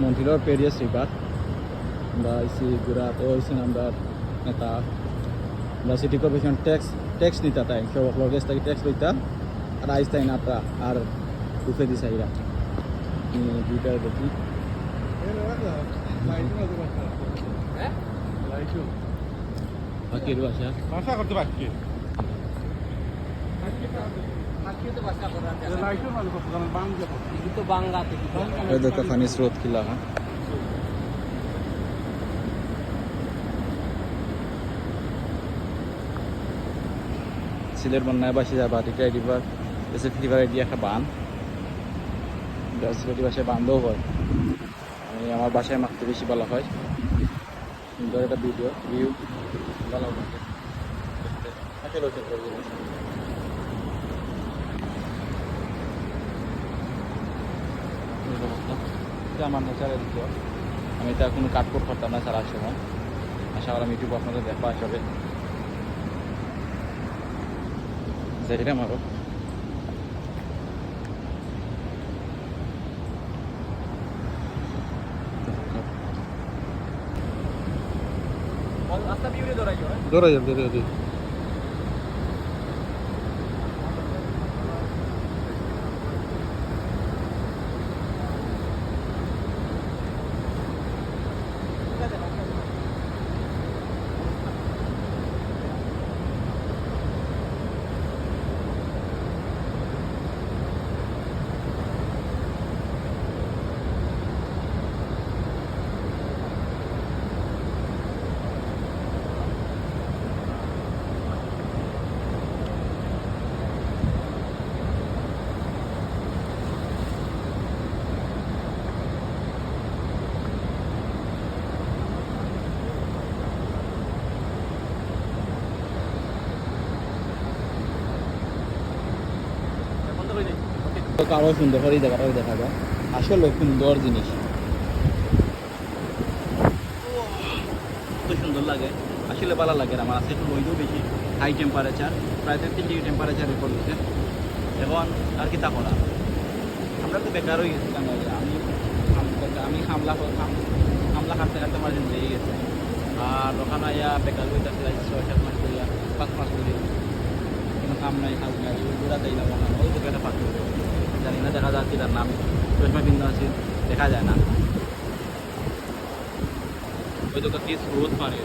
মন্দিরের পেরিয়াস রিভার আমরা আইসি গুড়াত হয়েছেন আমরা নেতা আমরা সিটি কর্পোরেশন ট্যাক্স নিতে তাই সব লগেজ থেকে ট্যাক্স লইতা আর আইস তাই না আর উঠে দিছে এরা দুইটা দেখি বাকির বাসা ভাষা করতে পারছি দেখো পানি স্রোত খিলা সিলেট বন্যায় বাসি যাবা টিকা রিভার এসে রিভার দিয়ে একটা বান সিলেটি বাসায় বান্ধও হয় আমি আমার বাসায় মাখতে বেশি বলা হয় সুন্দর একটা ভিউ ভালো লাগে এটা আমার নেচারের ভিডিও আমি এটা কোনো কাটকোট করতাম না সারার সময় আশা করি আমি ইউটিউব আপনাদের দেখা আসবে যেটা আমারও ধরা যাবে আরো সুন্দর এই জায়গাটাও দেখা যায় আসলে সুন্দর জিনিস কত সুন্দর লাগে আসলে ভালো লাগে আমার আছে একটু রোদও বেশি হাই টেম্পারেচার প্রায় 33 ডিগ্রি টেম্পারেচার রেকর্ড হচ্ছে এখন আর কি তা করা আমরা তো বেকার হয়ে গেছি আমি হামলা কাটতে কাটতে আমার দিন লেগে গেছে আর ওখানে আইয়া বেকার হয়ে যাচ্ছে 6-7 মাস করিয়া 5 মাস করি কোনো কাম নাই কাজ নাই ঘোরা দেয় না ওখানে ওই দোকানে পাচ্ছি জানি না দেখা যাচ্ছে তার নাম চশমা বিন্দু আছে দেখা যায় না ওই দোকান কি স্রোত পানি